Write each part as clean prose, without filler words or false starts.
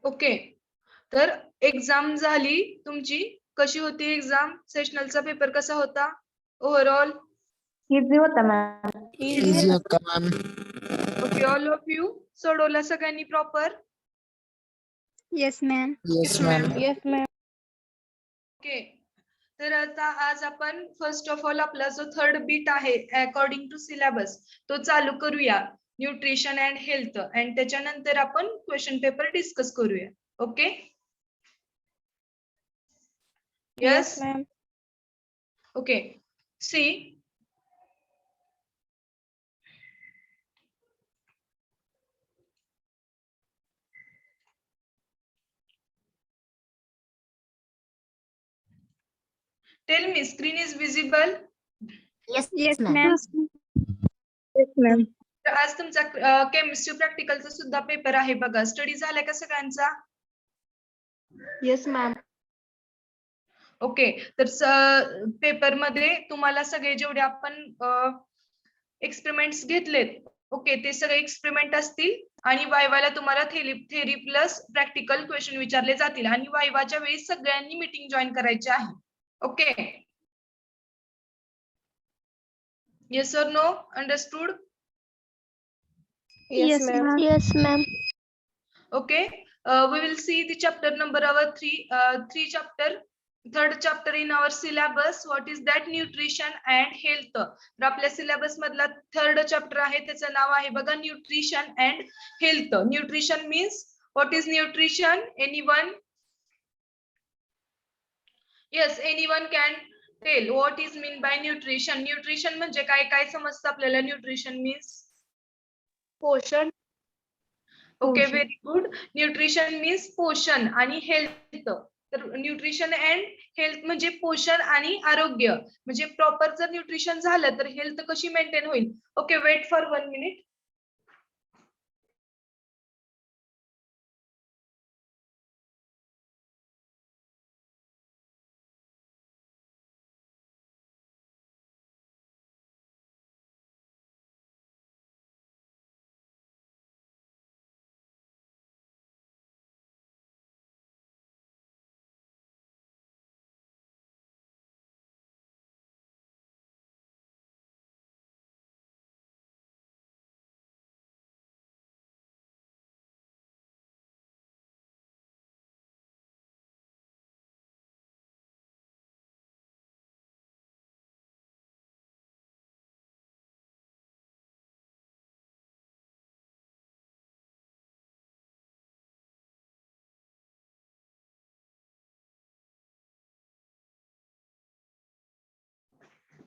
Okay, तर exam झाली तुमची. कशी होती एक्झाम? सेशनलचा पेपर कसा होता ओव्हरऑल? इझी होता मॅम. इझी होता ma'am. Okay, all of you सोडवला सगळ्यांनी proper? Yes ma'am. Yes ma'am. Yes ma'am. Okay, तर आता आज आपण फर्स्ट ऑफ ऑल आपला जो थर्ड बीट आहे अकॉर्डिंग टू सिलेबस तो चालू करूया, न्यूट्रिशन अँड हेल्थ, आणि त्याच्यानंतर आपण क्वेश्चन पेपर डिस्कस करूया. Okay, yes yes ma'am. Okay. See, tell me, screen is visible? Yes ma'am. Ma'am. Yes ma'am. तर आज तुमचा केमिस्ट्री प्रॅक्टिकलचा सुद्धा पेपर आहे बघा. स्टडी झालाय का सगळ्यांचा? Yes ma'am. ओके, तर पेपर मध्ये तुम्हाला सगळे जेवढे आपण एक्सपेरिमेंट्स घेतलेत, ओके, ते सगळे एक्सपेरिमेंट असतील आणि वायवाला तुम्हाला थेरी प्लस प्रॅक्टिकल क्वेश्चन विचारले जातील आणि वायवाच्या वेळी सगळ्यांनी मीटिंग जॉईन करायची आहे. Okay, yes or no? Understood? Yes ma'am. Yes ma'am. Okay, we will see the chapter number our third chapter in our syllabus. What is that? Nutrition and health. तर आपल्या syllabus मधला third chapter आहे, त्याचं नाव आहे बघा nutrition and health. Nutrition means what is nutrition? Anyone? Yes, anyone can tell what is mean by nutrition? Nutrition म्हणजे काय? काय समजतं आपल्याला न्यूट्रिशन मीन्स? पोषण. Okay, very good. Nutrition means पोषण आणि हेल्थ. तर न्यूट्रिशन अँड हेल्थ म्हणजे पोषण आणि आरोग्य. म्हणजे प्रॉपर जर न्यूट्रिशन झालं तर हेल्थ कशी मेंटेन होईल? Okay, wait for 1 minute.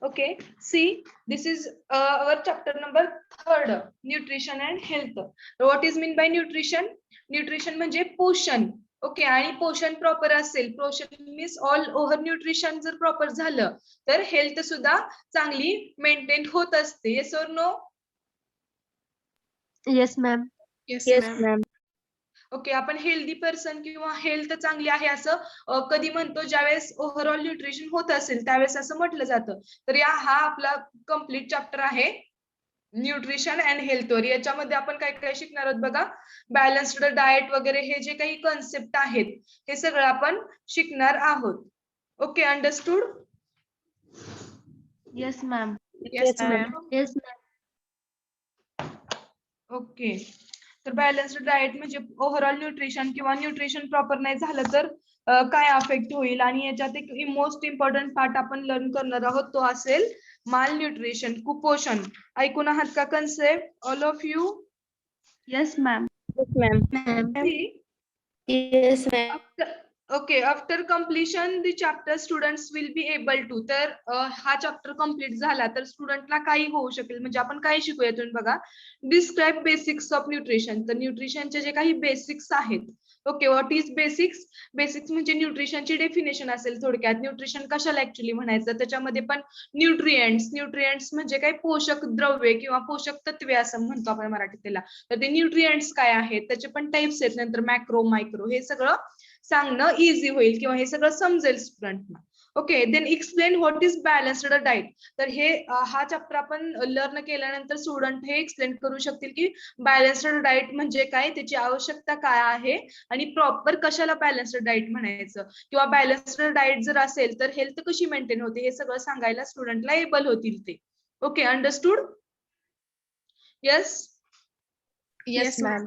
Okay, see, this is our chapter number third, nutrition and health. What is mean by nutrition? Nutrition म्हणजे पोषण. ओके, आणि पोषण प्रॉपर असेल, पोषण मीन्स ऑल ओव्हर न्यूट्रिशन जर प्रॉपर झालं तर हेल्थ सुद्धा चांगली मेंटेन होत असते. Yes or no? Yes ma'am. Yes yes ma'am. Okay, आपण हेल्दी पर्सन किंवा हेल्थ चांगली आहे असं कधी म्हणतो ज्यावेळेस ओव्हरऑल न्यूट्रिशन होत असेल त्यावेळेस असं म्हटलं जातं. तर हा आपला कम्प्लीट चॅप्टर आहे न्यूट्रिशन अँड हेल्थवर. याच्यामध्ये आपण काय काय शिकणार आहोत बघा. बॅलन्स्ड डाएट वगैरे हे जे काही कॉन्सेप्ट आहेत हे सगळं आपण शिकणार आहोत. Okay, understood? Yes ma'am. Yes ma'am. Yes ma'am. Okay, तर बॅलन्स्ड डाएट म्हणजे ओव्हरऑल न्यूट्रिशन किंवा न्यूट्रिशन प्रॉपर नाही झालं तर काय अफेक्ट होईल, आणि याच्यात एक मोस्ट इम्पॉर्टंट पार्ट आपण लर्न करणार आहोत, तो असेल माल न्यूट्रिशन, कुपोषण. ऐकून आहात का concept all of you? Yes ma'am. Yes ma'am. Yes ma'am. Okay, after completion the chapter students will be able to. तर हा चॅप्टर कम्प्लीट झाला तर स्टुडंटला काही होऊ शकेल. म्हणजे आपण काय शिकूया तुम्ही बघा. Describe basics of nutrition. तर न्यूट्रिशनचे जे काही बेसिक्स आहेत. Okay, what is basics? Basics म्हणजे न्यूट्रिशनची डेफिनेशन असेल थोडक्यात. न्यूट्रिशन कशाला ऍक्च्युली म्हणायचं, त्याच्यामध्ये पण न्यूट्रिएंट्स म्हणजे काय? पोषक द्रव्ये किंवा पोषक तत्वे असं म्हणतो आपण मराठीत त्याला. तर ते न्यूट्रिएंट्स काय आहेत, त्याचे पण टाइप्स आहेत, नंतर मॅक्रो मायक्रो, हे सगळं सांगणं इझी होईल किंवा हे सगळं समजेल स्टुडंटना. Okay, then explain what is balanced diet. तर हे हा चॅप्टर आपण लर्न केल्यानंतर स्टुडंट हे एक्सप्लेन करू शकतील की बॅलन्स्ड डाएट म्हणजे काय, त्याची आवश्यकता काय आहे आणि प्रॉपर कशाला बॅलन्स्ड डाएट म्हणायचं, किंवा बॅलन्स्ड डाएट जर असेल तर हेल्थ कशी मेंटेन होते हे सगळं सांगायला स्टुडंटला एबल होतील ते. Okay, understood. Yes. Yes, ma'am.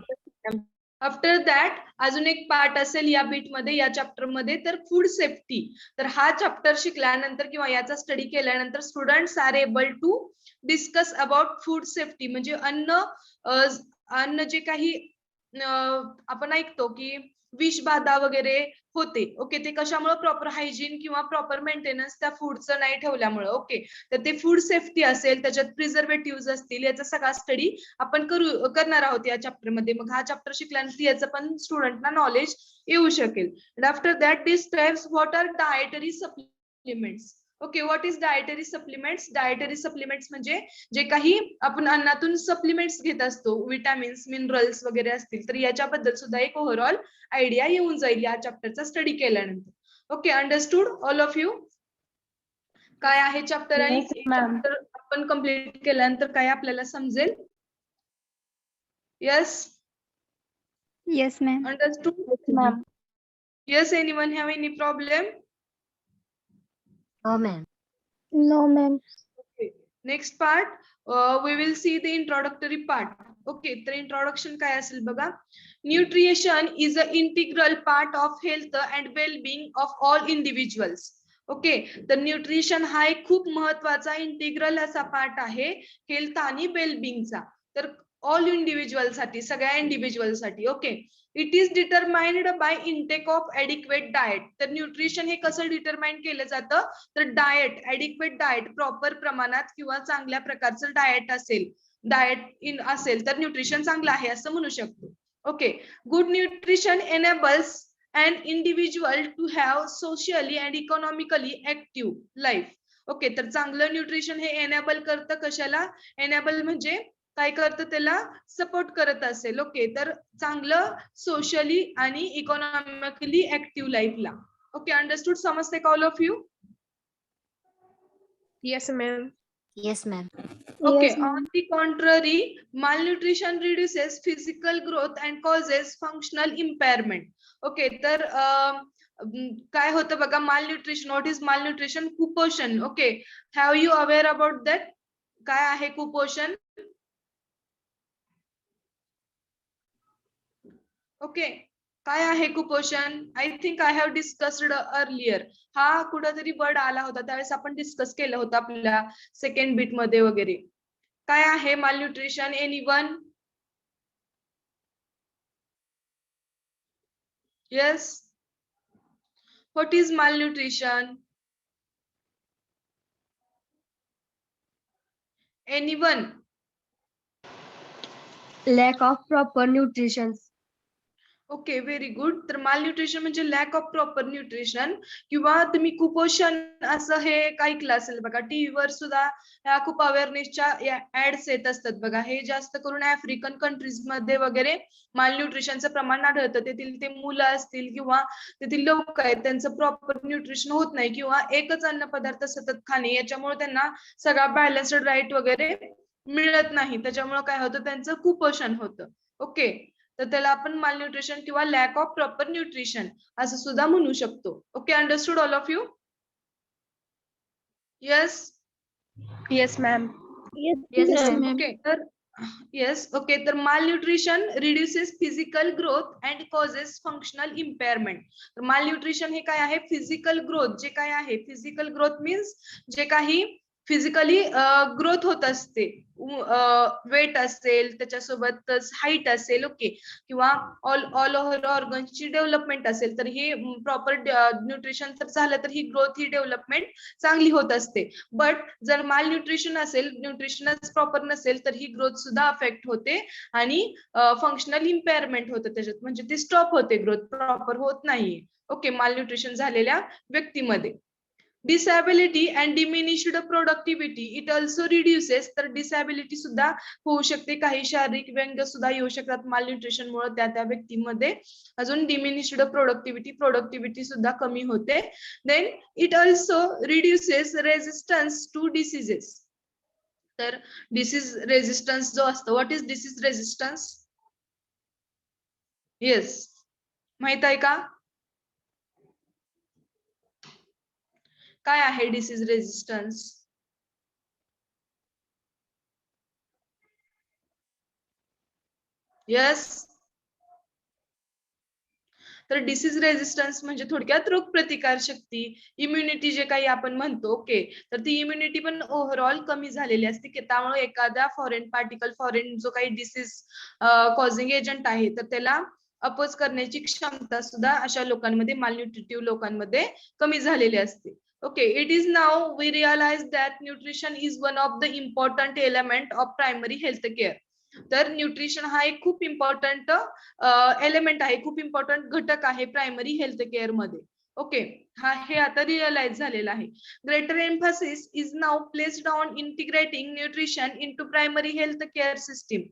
After that अजून एक पार्ट असेल या बीट मध्ये, या चॅप्टर मध्ये, तर फूड सेफ्टी. तर हा चॅप्टर शिकल्यानंतर किंवा याचा स्टडी केल्यानंतर students are able to discuss about food safety. म्हणजे अन्न जे काही आपण ऐकतो की विषबाधा वगैरे होते. ओके, ते कशामुळे, प्रॉपर हायजीन किंवा प्रॉपर मेंटेनन्स त्या फूडचं नाही ठेवल्यामुळे. ओके, तर ते फूड सेफ्टी असेल, त्याच्यात प्रिझर्वेटिव्ह असतील, याचा सगळा स्टडी आपण करणार आहोत या चॅप्टर मध्ये. मग हा चॅप्टर शिकल्यानंतर याचं पण स्टुडंटना नॉलेज येऊ शकेल. After that describes what are dietary supplements. Okay, what is dietary supplements. Dietary supplements म्हणजे जे काही आपण अन्नातून सप्लिमेंट्स घेत असतो, विटॅमिन्स, मिनरल्स वगैरे असतील, तर याच्याबद्दल सुद्धा एक ओव्हरऑल आयडिया येऊन जाईल या चॅप्टरचा स्टडी केल्यानंतर. Okay, understood all of you. काय आहे चॅप्टर आणि Yes, ma'am. चॅप्टर आपण कंप्लीट केल्यानंतर काय आपल्याला समजेल. Yes, Yes, ma'am. Understood. Yes, ma'am. Yes, anyone have any problem? No, ma'am. No, ma'am. Okay. Next part, we will see the introductory part. Okay, तर introduction काय असेल बघा. Nutrition is a integral part of health and wellbeing of all individuals. Okay, तर nutrition हा एक खूप महत्वाचा integral असा पार्ट आहे हेल्थ आणि वेलबिंगचा. तर ऑल इंडिव्हिज्युअल साठी, सगळ्या इंडिव्हिज्युअल साठी. Okay, it is determined by intake of adequate diet. तर न्यूट्रिशन हे कसं डिटरमाइन केलं जातं, तर डाएट, एडिक्वेट डाएट, प्रॉपर प्रमाणात किंवा चांगल्या प्रकारचं डाएट असेल, असेल तर न्यूट्रिशन चांगलं आहे असं म्हणू शकतो. Okay, good nutrition enables an individual to have socially and economically active life. Okay, तर चांगलं न्यूट्रिशन हे एनेबल करतं, कशाला एनेबल म्हणजे काय करतं, त्याला सपोर्ट करत असेल. ओके, तर चांगलं सोशली आणि इकॉनॉमिकली ऍक्टिव्ह लाईफला. ओके, अंडरस्टूड, समजते का all of you. Yes, ma'am. Yes, ma'am. Okay, Yes, ma'am. on the contrary, malnutrition reduces physical growth and causes functional impairment. Okay, तर काय होतं बघा, malnutrition. What is malnutrition? कुपोषण. Okay, have you aware about that? काय आहे कुपोषण? Okay, काय आहे कुपोषण. I think I have discussed earlier. हा कुठेतरी वर्ड आला होता, त्यावेळेस आपण डिस्कस केलं होतं आपल्या सेकंड बीट मध्ये वगैरे. काय आहे malnutrition, anyone. Yes, what is malnutrition. Anyone. Lack of proper nutrition. Okay, very good. तर मालन्यूट्रिशन म्हणजे लॅक ऑफ प्रॉपर न्यूट्रिशन, किंवा तुम्ही कुपोषण असं हे ऐकलं असेल बघा. टीव्हीवर सुद्धा ह्या खूप अवेअरनेसच्या ऍड्स येत असतात बघा. हे जास्त करून आफ्रिकन कंट्रीज मध्ये वगैरे मालन्यूट्रिशनचं प्रमाण आढळतं. तेथील ते मुलं असतील किंवा तेथील लोक आहेत, त्यांचं प्रॉपर न्यूट्रिशन होत नाही, किंवा एकच अन्न पदार्थ सतत खाणे, याच्यामुळे त्यांना सगळा बॅलन्स्ड डाएट वगैरे मिळत नाही. त्याच्यामुळे काय होतं, त्यांचं कुपोषण होतं. ओके, तर त्याला आपण मालन्यूट्रिशन किंवा लॅक ऑफ प्रॉपर न्यूट्रिशन असं सुद्धा म्हणू शकतो. Okay, understood all of you. Yes. Yes, ma'am. Yes, ma'am. Okay, तर येस. ओके, तर malnutrition reduces physical growth and causes functional इम्पेअरमेंट. तर मालन्यूट्रिशन हे काय आहे, फिजिकल ग्रोथ. जे काय आहे फिजिकल ग्रोथ मीन्स जे काही फिजिकली ग्रोथ होत असते, वेट असेल, त्याच्यासोबतच हाईट असेल. ओके, किंवा ऑल ओव्हर ऑर्गन्सची डेव्हलपमेंट असेल, तर हे प्रॉपर न्यूट्रिशन जर झालं तर ही ग्रोथ, ही डेव्हलपमेंट चांगली होत असते. बट जर माल न्यूट्रिशन असेल, न्यूट्रिशनच प्रॉपर नसेल, तर ही ग्रोथ सुद्धा अफेक्ट होते आणि फंक्शनल इम्पेअरमेंट होतं त्याच्यात, म्हणजे ती स्टॉप होते, ग्रोथ प्रॉपर होत नाहीये. ओके, माल न्यूट्रिशन झालेल्या व्यक्तीमध्ये. Disability and diminished productivity it also reduces. तर डिसॅबिलिटी सुद्धा होऊ शकते, काही शारीरिक व्यंग सुद्धा येऊ शकतात मालन्यूट्रिशन मुळे त्या व्यक्तीमध्ये. अजून डिमिनिश्ड प्रोडक्टिव्हिटी सुद्धा कमी होते. Then it also reduces resistance to diseases. तर डिसीज रेजिस्टन्स जो असतो, what is disease resistance? Yes, माहित आहे का काय आहे डिसीज रेजिस्टन्स? यस. तर डिसीज रेजिस्टन्स म्हणजे थोडक्यात रोग प्रतिकार शक्ती, इम्युनिटी जे काही आपण म्हणतो, ओके, तर ती इम्युनिटी पण ओव्हरऑल कमी झालेली असते की त्यामुळे एखादा फॉरेन जो काही डिसीज कॉझिंग एजंट आहे तर त्याला अपोज करण्याची क्षमता सुद्धा अशा लोकांमध्ये, मालन्यूट्रिटिव्ह लोकांमध्ये कमी झालेली असते. Okay, it is now we realize that nutrition is one of the important element of primary health care. तर न्यूट्रिशन हा एक खूप इम्पॉर्टंट एलिमेंट आहे, खूप इम्पॉर्टंट घटक आहे प्रायमरी हेल्थ केअर मध्ये. ओके, हे आता रिअलाइज झालेलं आहे. Greater emphasis is now placed on integrating nutrition into primary health care system.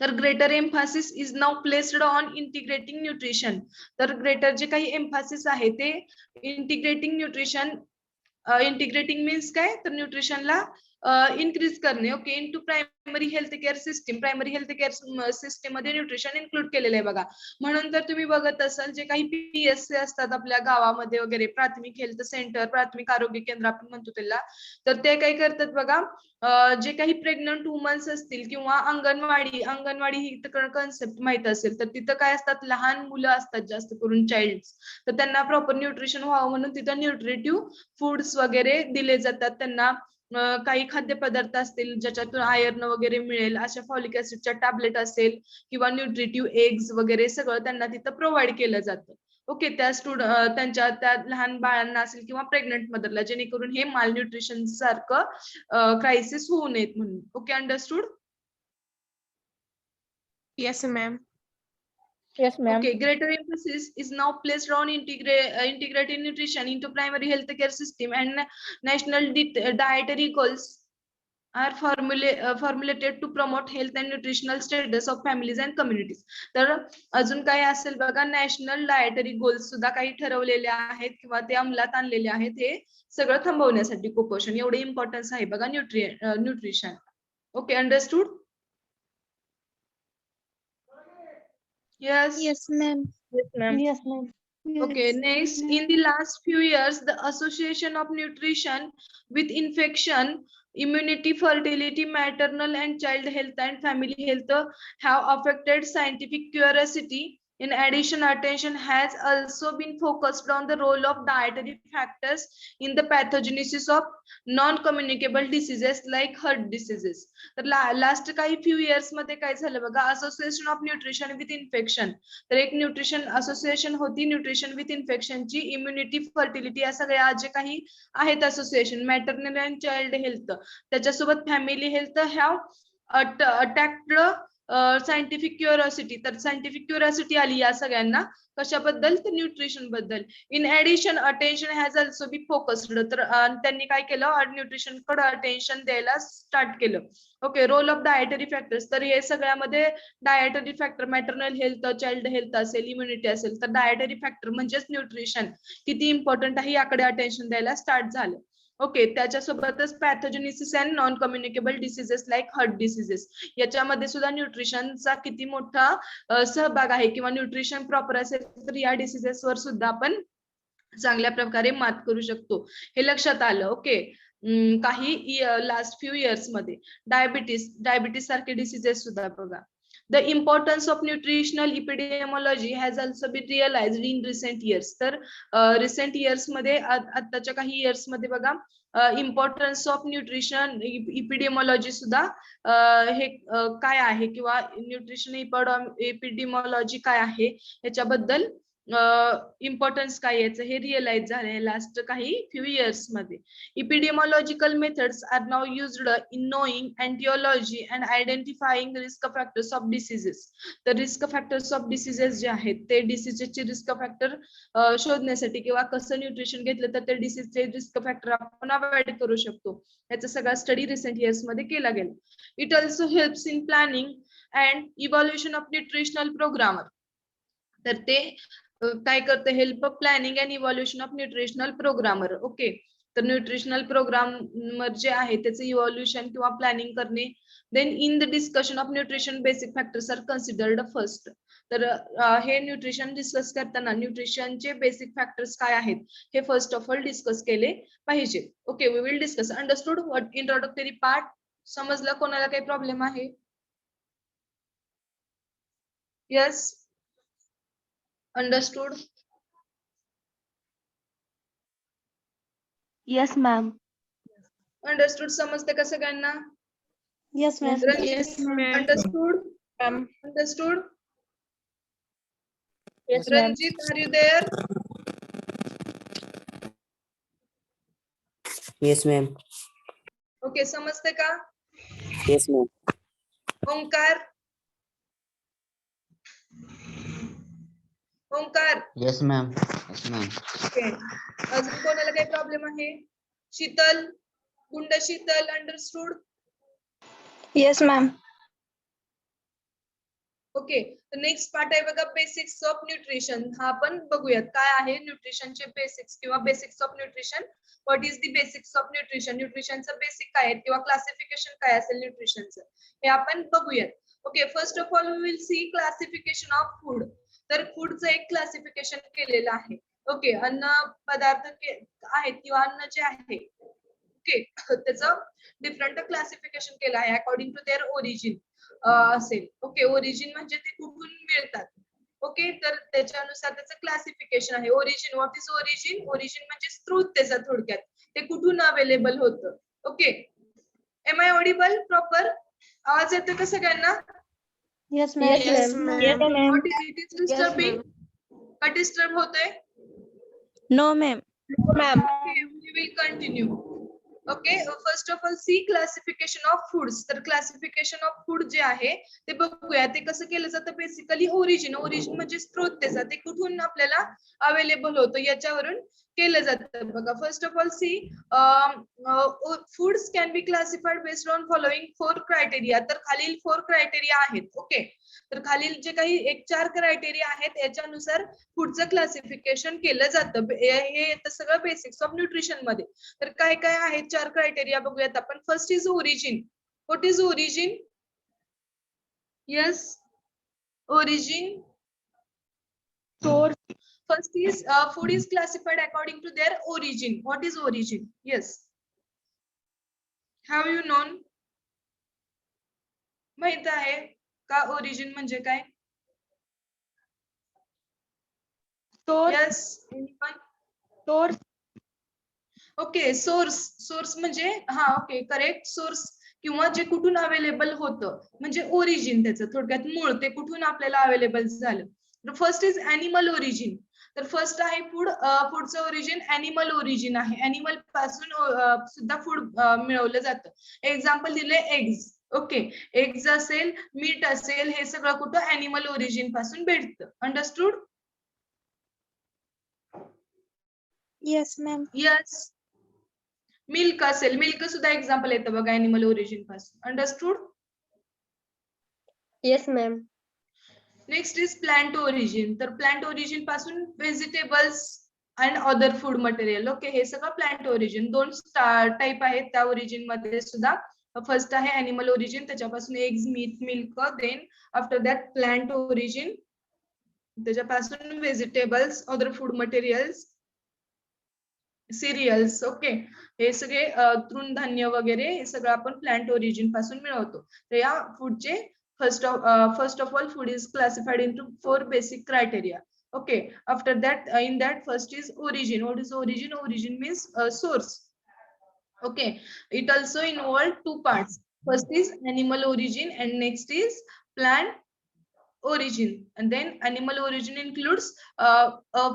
तर greater emphasis is now placed on integrating nutrition. तर ग्रेटर जे काही एम्फासिस आहे ते इंटिग्रेटिंग न्यूट्रिशन, इंटिग्रेटिंग मीन्स काय, तर न्यूट्रिशनला इन्क्रीज करणे. Okay, into primary health care system. Primary health care system मध्ये न्यूट्रिशन इन्क्लूड केलेलं आहे बघा. म्हणून तर तुम्ही बघत असाल जे काही PSC असतात आपल्या गावामध्ये वगैरे, प्राथमिक हेल्थ सेंटर, प्राथमिक आरोग्य केंद्र आपण म्हणतो त्याला, तर ते काय करतात बघा, जे काही प्रेग्नंट वुमन्स असतील किंवा अंगणवाडी ही कन्सेप्ट माहित असेल तर तिथं काय असतात, लहान मुलं असतात जास्त करून चाइल्ड, तर त्यांना प्रॉपर न्यूट्रिशन व्हावं म्हणून तिथं न्यूट्रिटिव्ह फूड्स वगैरे दिले जातात. त्यांना काही खाद्यपदार्थ असतील ज्याच्यातून आयर्न वगैरे मिळेल, अशा फॉलिक ऍसिडच्या टॅबलेट असेल किंवा न्यूट्रिटिव्ह एग्स वगैरे सगळं त्यांना तिथं प्रोव्हाइड केलं जातं. ओके, त्यांच्या त्या लहान बाळांना असेल किंवा प्रेग्नंट मदरला, जेणेकरून हे मालन्यूट्रिशन सारखं क्रायसिस होऊ नयेत म्हणून. Okay, understood? Yes, ma'am. Yes, ma'am. Okay, greater emphasis is now placed on integrating nutrition into primary health care system, and national dietary goals are formulated to promote health and nutritional status of families and communities. तर अजून काही असेल बघा, national dietary goals सुद्धा काही ठरवलेले आहेत किंवा ते अंमलात आणलेले आहेत, हे सगळं थांबवण्यासाठी कुपोषण एवढे इम्पॉर्टन्स आहे बघा nutrition. Okay, understood? Yes. Yes, ma'am. Yes, ma'am. Yes, ma'am. Okay, next, in the last few years, the association of nutrition with infection, immunity, fertility, maternal and child health and family health have affected scientific curiosity. In addition, attention has also been focused on the role of dietary factors in the pathogenesis of non-communicable diseases like heart diseases. तर last काही few years मध्ये काय झालं बघा, association of nutrition with infection. तर एक nutrition association होती nutrition with इन्फेक्शनची, इम्युनिटी, फर्टिलिटी या सगळ्या जे काही आहेत association, maternal and child health, त्याच्यासोबत family health have attacked scientific curiosity. तर सायंटिफिक क्युरिओसिटी आली या सगळ्यांना कशाबद्दल, तर न्यूट्रिशन बद्दल. In addition, attention has also be focused. तर त्यांनी काय केलं, न्यूट्रिशन कडे अटेन्शन द्यायला स्टार्ट केलं. Okay, role of dietary factors. तर हे सगळ्यामध्ये dietary factor, maternal health, child health असेल, इम्युनिटी असेल, तर डायटरी फॅक्टर म्हणजेच न्यूट्रिशन किती इम्पॉर्टंट आहे याकडे अटेन्शन द्यायला स्टार्ट झालं. ओके, त्याच्यासोबतच pathogenesis and non communicable diseases like heart diseases, याच्यामध्ये सुद्धा न्यूट्रिशनचा किती मोठा सहभाग आहे, किंवा न्यूट्रिशन प्रॉपर असेल तर या डिसीजेस वर सुद्धा आपण चांगल्या प्रकारे मात करू शकतो, हे लक्षात आलं. ओके, काही लास्ट फ्यू इयर्स मध्ये डायबिटीस सारखे डिसीजेस सुद्धा बघा. The importance of nutritional epidemiology has also been realized in recent years. तर रिसेंट इयर्स मध्ये, आताच्या काही इयर्स मध्ये बघा, इम्पॉर्टन्स ऑफ न्यूट्रिशन इपिडेमॉलॉजी सुद्धा हे काय आहे, किंवा न्यूट्रिशन एपिडेमॉलॉजी काय आहे याच्याबद्दल इम्पॉर्टन्स काय याचं हे रिअलाइज झालंय लास्ट काही फ्यू इयर्स मध्ये. Epidemiological methods are now used in knowing aetiology and identifying risk factors of diseases. तर रिस्क फॅक्टर्स ऑफ डिसीजेस जे आहेत ते डिसीजेसचे रिस्क फॅक्टर शोधण्यासाठी किंवा कसं न्यूट्रिशन घेतलं तर ते डिसीजचे रिस्क फॅक्टर आपण अवॉइड करू शकतो, याचा सगळा स्टडी रिसेंट इयर्स मध्ये केला गेला. It also helps in planning and evaluation of nutritional programmer. तर ते काय करते, help planning and evaluation of nutritional programmer. Okay, तर न्यूट्रिशनल प्रोग्रामर जे आहे त्याचे इव्हॅल्युएशन किंवा प्लॅनिंग करणे. Then in the discussion of nutrition basic factors are considered first. तर हे न्यूट्रिशन डिस्कस करताना न्यूट्रिशनचे बेसिक फॅक्टर्स काय आहेत हे फर्स्ट ऑफ ऑल डिस्कस केले पाहिजे. Okay, we will discuss. Understood what introductory part? समजलं? कोणाला काही प्रॉब्लेम आहे? Yes, understood. Yes, ma'am. Understood समजते का सगळ्यांना? Yes, ma'am. Yes, ma'am. Understood? Understood? Yes, ma'am. Ranjit, are you there? Yes, ma'am. Okay, समजते का? Yes, ma'am. Omkar? Omkar? Yes, ma'am. Yes, ma'am. Okay. अजून कोणाला काही प्रॉब्लेम आहे? शीतल? गुंड Sheetal, understood? Yes, ma'am. Okay, तर नेक्स्ट पार्ट आहे बघा, बेसिक्स ऑफ न्यूट्रिशन. हा आपण बघूयात काय आहे न्यूट्रिशनचे बेसिक्स किंवा basics of nutrition. What is the basics of nutrition? न्यूट्रिशनचं बेसिक काय आहे किंवा क्लासिफिकेशन काय असेल न्यूट्रिशनचं हे आपण बघूयात. Okay, first of all we will see classification of food. तर फूडचं एक क्लासिफिकेशन केलेलं आहे. ओके, अन्न पदार्थ आहेत किंवा अन्न जे आहे ओके त्याचं डिफरंट क्लासिफिकेशन केलं आहे अकॉर्डिंग टू देअर ओरिजिन असेल. ओके, ओरिजिन म्हणजे ते कुठून मिळतात. ओके, तर त्याच्यानुसार त्याचं क्लासिफिकेशन आहे. Origin, what is origin? Origin म्हणजे स्त्रोत त्याचा, थोडक्यात ते कुठून अवेलेबल होतं. Okay, am I audible proper? आवाज येतो का सगळ्यांना? Yes, ma'am. Yes, ma'am. Yes, ma'am. What is it is disturbing? का डिस्टर्ब होतंय? No, ma'am. Ma'am. Okay, we will continue. Okay, first of all see classification of foods. तर classification of food जे आहे ते बघूया. ते कसं केलं जातं? Basically origin. ओरिजिन म्हणजे स्त्रोत त्याचा, ते कुठून आपल्याला अवेलेबल होतं याच्यावरून केलं जातं बघा. First of all sea foods can be classified based on following 4 criteria. तर खालील 4 क्रायटेरिया आहेत. ओके, तर खालील जे काही 4 क्रायटेरिया आहेत याच्यानुसार फूडचं क्लासिफिकेशन केलं जातं. हे येतं सगळं बेसिक्स ऑफ न्यूट्रिशन मध्ये. तर काय काय आहेत 4 क्रायटेरिया बघूयात आपण. First is origin. What is origin? Yes, origin. Source. First is food is classified according to their origin. What is origin? Yes. Have you known? माहित आहे का origin म्हणजे काय? Source. Yes. Anyone? Source. Okay, source म्हणजे हा okay correct. Source किंवा जे कुठून अवेलेबल होतं म्हणजे ओरिजिन, त्याचं थोडक्यात मूळ, ते कुठून आपल्याला अवेलेबल झालं. First is animal origin. तर फर्स्ट आहे फूडचं ओरिजिन अॅनिमल ओरिजिन आहे. अॅनिमल पासून सुद्धा फूड मिळवलं जातं. एक्झाम्पल दिले एग्ज. ओके, एग्ज असेल, मीट असेल, हे सगळं कुठं अॅनिमल ओरिजिन पासून भेटतं. Understood? Yes, ma'am. Yes. Milk असेल, मिल्क सुद्धा एक्झाम्पल येतं बघा अॅनिमल ओरिजिन पासून. Understood? Yes, ma'am. Next is plant origin. तर प्लांट ओरिजिन पासून vegetables and other food material. Okay, हे सगळं प्लांट ओरिजिन. 2 टाइप आहेत त्या ओरिजिन मध्ये सुद्धा. फर्स्ट आहे अॅनिमल ओरिजिन, त्याच्यापासून eggs, meat, milk. Then after that plant origin, त्याच्यापासून vegetables, other food materials, cereals. Okay, हे सगळे तृणधान्य वगैरे हे सगळं आपण प्लांट ओरिजिन पासून मिळवतो. तर या फूडचे first of all food is classified into 4 basic criteria. Okay, after that in that first is origin. What is origin? Origin means source. Okay, it also involves 2 parts. First is animal origin and next is plant origin, and then animal origin includes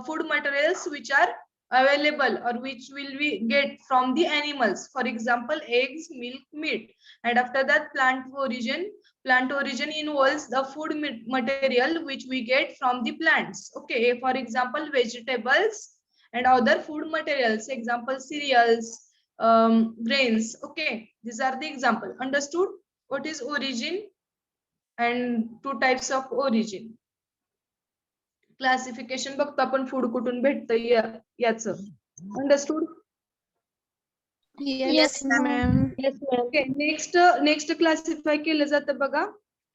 food materials which are available or which will we get from the animals, for example eggs, milk, meat. And after that, plant origin involves the food material which we get from the plants. Okay, for example vegetables and other food materials, example cereals, grains. Okay, these are the example. Understood what is origin and two types of origin? Classification बघतो आपण food कुठून भेटतं याचं. Understood? Yes, ma'am. Yes, ma'am. Okay, next classify केलं जातं बघा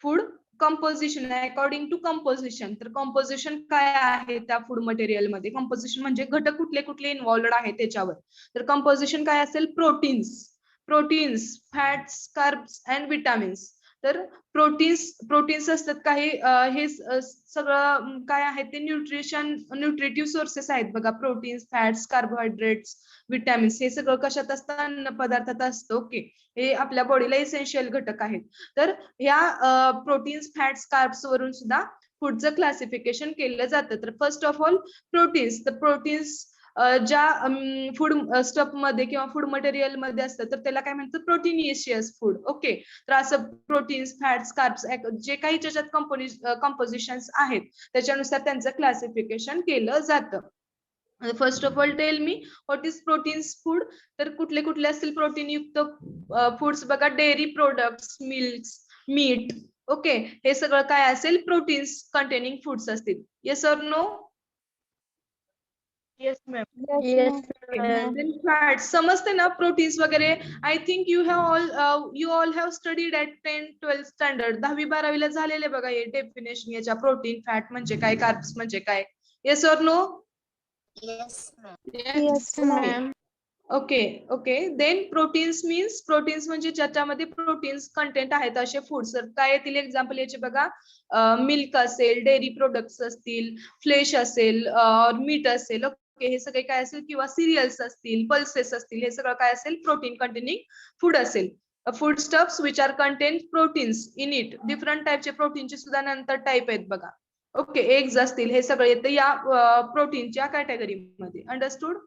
food composition according to composition. तर composition काय आहे त्या फूड मटेरियल मध्ये? कंपोजिशन म्हणजे घटक कुठले कुठले इन्व्हॉल्वड आहे त्याच्यावर. तर कंपोजिशन काय असेल? Proteins, fats, carbs and vitamins. तर प्रोटीन्स असतात काही, हे सगळं काय आहे ते न्यूट्रिटिव्ह सोर्सेस आहेत बघा. प्रोटीन्स, फॅट्स, कार्बोहायड्रेट्स, विटॅमिन्स हे सगळं कशात असतं? अन्न पदार्थात असतं. ओके, हे आपल्या बॉडीला इसेन्शियल घटक आहेत. तर ह्या प्रोटीन्स, फॅट्स, कार्ब्स वरून सुद्धा फूडचं क्लासिफिकेशन केलं जातं. तर फर्स्ट ऑफ ऑल प्रोटीन्स. तर प्रोटीन्स ज्या फूड स्टफ मध्ये किंवा फूड मटेरियल मध्ये असतं तर त्याला काय म्हणतात? Proteinaceous food. ओके, तर असं प्रोटीन्स, फॅट्स, कार्ब्स जे काही त्याच्यात कंपोजिशन्स आहेत त्याच्यानुसार त्यांचं क्लासिफिकेशन केलं जातं. First of all tell me what is proteins food. तर कुठले कुठले असतील प्रोटीन युक्त फूड्स बघा? Dairy products, milk, meat. Okay, हे सगळं काय असेल? प्रोटीन्स कंटेनिंग फूड्स असतील. Yes or no? Yes, ma'am. Yes, ma'am. Then fats समजते ना प्रोटीन्स वगैरे? I think you all have studied at 10th-12th standard. 10वी-12वीला झालेले बघा हे डेफिनेशन याच्या. प्रोटीन, फॅट म्हणजे काय, कार्ब्स म्हणजे काय. Yes or no? Yes, ma'am. Okay. Then proteins म्हणजे ज्याच्यामध्ये प्रोटीन्स कंटेंट आहेत असे फूड्स. तर काय येतील एक्झाम्पल याचे बघा? मिल्क असेल, डेअरी प्रोडक्ट्स असतील, फ्लेश असेल, मीट असेल. ओके, हे सगळे काय असेल? किंवा सिरियल्स असतील, पल्सेस असतील, हे सगळं काय असेल? प्रोटीन कंटेनिंग फूड असेल. Food stuffs which are content proteins in it. Different टाईपचे प्रोटीनचे सुद्धा नंतर टाईप आहेत बघा. ओके, एग्स असतील, हे सगळं येतं या प्रोटीनच्या कॅटेगरीमध्ये. Understood?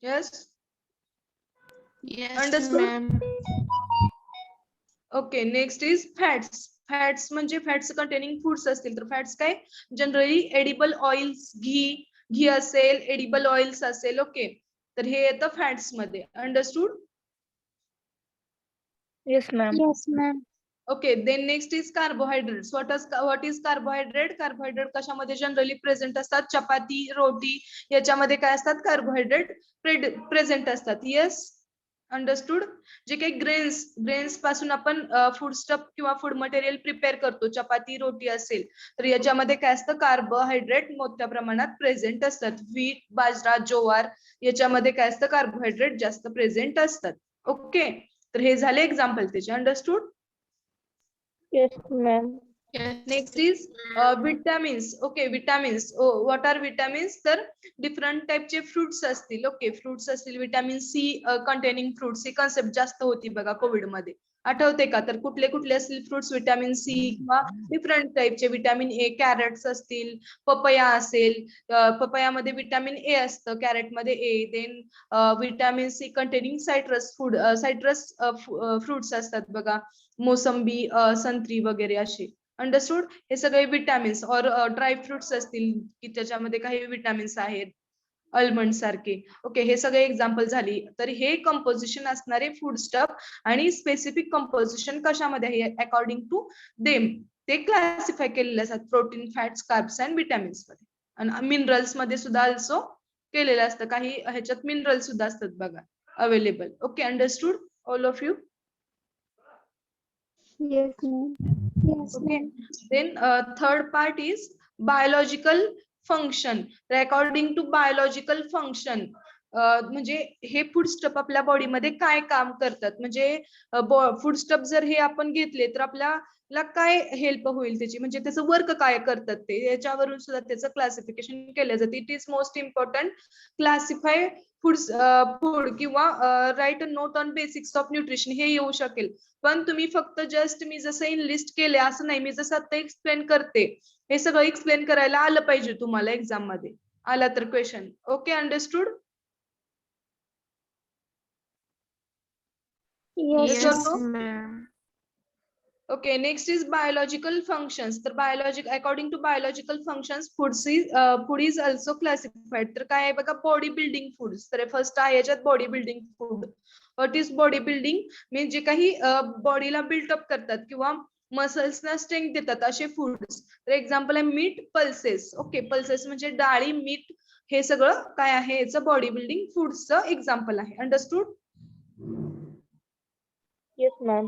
Yes. Yes, Understood? ma'am. Okay, next is fats. Fats म्हणजे फॅट्स कंटेनिंग फूड्स असतील. तर फॅट्स काय? जनरली एडिबल ऑइल्स, घी असेल, एडिबल ऑइल्स असेल. ओके, तर हे येतं फॅट्स मध्ये. Understood? Yes, ma'am. Yes, ma'am. Okay, then next is carbohydrates. What is carbohydrate? Carbohydrate कशामध्ये जनरली प्रेझेंट असतात? चपाती, रोटी याच्यामध्ये काय असतात? कार्बोहायड्रेट प्रेझेंट असतात. Yes, understood? जे काही ग्रेन्स पासून आपण फूड स्टफ किंवा फूड मटेरियल प्रिपेअर करतो, चपाती, रोटी असेल, तर याच्यामध्ये काय असतं? कार्बोहायड्रेट मोठ्या प्रमाणात प्रेझेंट असतात. व्हीट, बाजरा, ज्वार याच्यामध्ये काय असतं? कार्बोहायड्रेट जास्त प्रेझेंट असतात. ओके, तर हे झाले एक्झाम्पल त्याचे. Understood? Yes, ma'am. Next is vitamins. Okay, vitamins. What are vitamins? तर डिफरंट टाइपचे फ्रुट्स असतील. ओके, फ्रुट्स असतील. विटामिन सी कंटेनिंग फ्रुट्स ही कन्सेप्ट जास्त होती बघा कोविड मध्ये. आठवते का? तर कुठले कुठले असतील फ्रुट्स? विटामिन सी किंवा डिफरंट टाइपचे. विटामिन ए, कॅरेट्स असतील, पपया असेल. पपयामध्ये विटामिन ए असतं, कॅरेट मध्ये A. Then vitamin C containing citrus fruits असतात बघा, मोसंबी, संत्री वगैरे असे. अंडरस्टूड? हे सगळे विटामिन्स. और ड्राय फ्रुट्स असतील की त्याच्यामध्ये काही विटामिन्स आहेत, अल्मंड सारखे. ओके, हे सगळे एक्झाम्पल झाली. तर हे कंपोजिशन असणारे फूड स्टफ आणि स्पेसिफिक कंपोजिशन कशामध्ये आहे अकॉर्डिंग टू देम ते क्लासिफाय केलेले असतात. Protein, fats, carbs and vitamins मध्ये. आणि मिनरल्स मध्ये सुद्धा ऑल्सो केलेलं असतं. काही ह्याच्यात मिनरल सुद्धा असतात बघा available. Okay, understood all of you? Yes, ma'am. Yes, Okay. ma'am. Then third part is biological function. According to biological function, म्हणजे हे फूड स्टफ आपल्या बॉडीमध्ये काय काम करतात? म्हणजे फूड स्टफ जर हे आपण घेतले तर आपल्या ला काय हेल्प होईल त्याची, म्हणजे त्याचं वर्क काय करतात ते, याच्यावरून सुद्धा त्याचं क्लासिफिकेशन केलं जातं. It is most important classify foods food किंवा write a note on basics of nutrition हे येऊ शकेल. पण तुम्ही फक्त जस्ट मी जसं इन लिस्ट केले असं नाही, मी जसं आता एक्सप्लेन करते हे सगळं एक्सप्लेन करायला आलं पाहिजे तुम्हाला एक्झाम मध्ये. आला तर question. Okay, understood? Yes, Yes, no? ma'am. Okay, next is biological functions. तर according to biological functions, food is also classified. तर काय आहे बघा, बॉडी बिल्डिंग फूड्स. तर फर्स्ट आहे याच्यात body building food. What is body building? म्हणजे जे काही बॉडीला बिल्टअप करतात किंवा मसल्सना स्ट्रेंथ देतात असे फूड्स. तर एक्झाम्पल आहे मीट, पल्सेस. ओके, पल्सेस म्हणजे डाळी, मीठ, हे सगळं काय आहे याचं बॉडी बिल्डिंग फूड्सचं एक्झाम्पल आहे. Understood? yes, ma'am.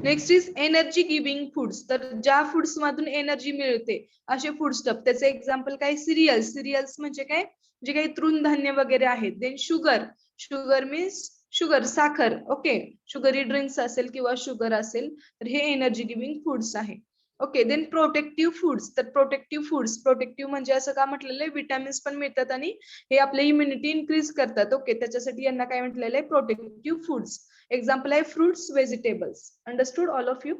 Next is energy giving foods. तर ज्या फूड्स मधून एनर्जी मिळते असे फूडस्टफ. त्याचे एक्झाम्पल काय? सिरियल्स. सिरियल्स म्हणजे काय? जे काही तृणधान्य वगैरे आहेत. Then sugar. Sugar means sugar, साखर. ओके, शुगरी ड्रिंक्स असेल किंवा शुगर असेल तर हे एनर्जी गिव्हिंग फूड्स आहे. Okay, then protective foods. तर प्रोटेक्टिव्ह फूड्स, प्रोटेक्टिव्ह म्हणजे असं का म्हटलेलं आहे, विटॅमिन्स पण मिळतात आणि हे आपले इम्युनिटी इन्क्रीज करतात. ओके, त्याच्यासाठी यांना काय म्हटलेलं आहे, प्रोटेक्टिव्ह फूड्स. एक्झाम्पल आहे fruits, vegetables. Understood all of you?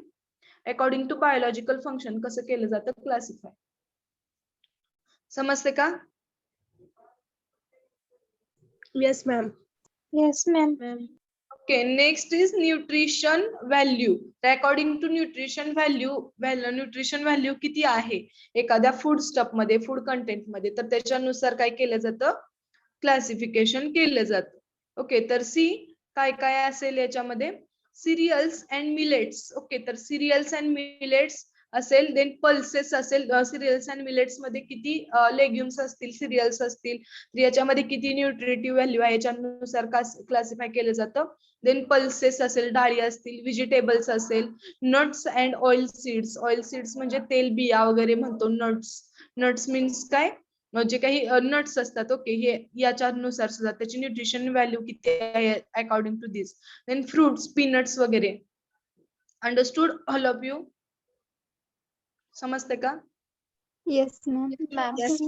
According to biological function कसं केलं जातं क्लासिफाय. समजते का? Yes, ma'am. Yes, ma'am. Okay, next is nutrition value. According to nutrition value किती आहे एखाद्या फूड स्टफ मध्ये, फूड कंटेंट मध्ये, तर त्याच्यानुसार काय केलं जातं, क्लासिफिकेशन केलं जातं. ओके, तर सी काय काय असेल याच्यामध्ये, सिरियल्स अँड मिलेट्स. ओके, तर सिरियल्स अँड मिलेट्स असेल. देन पल्सेस असेल. सिरियल्स अँड मिलेट्स मध्ये किती लेग्युम्स असतील, सिरियल्स असतील, तर याच्यामध्ये किती न्यूट्रिटिव्ह व्हॅल्यू आहे याच्यानुसार क्लासिफाय केलं जातं. देन पल्सेस असेल, डाळी असतील, व्हेजिटेबल्स असेल, nuts and oil seeds. Oil seeds म्हणजे तेल बिया वगैरे म्हणतो. नट्स, नट्स मीन्स काय, जे काही नट्स असतात. ओके, हे याच्यानुसार सुद्धा त्याची न्यूट्रिशन व्हॅल्यू किती आहे according to this. Then fruits, peanuts वगैरे. Understood all of you? समजते का? Yes, ma'am.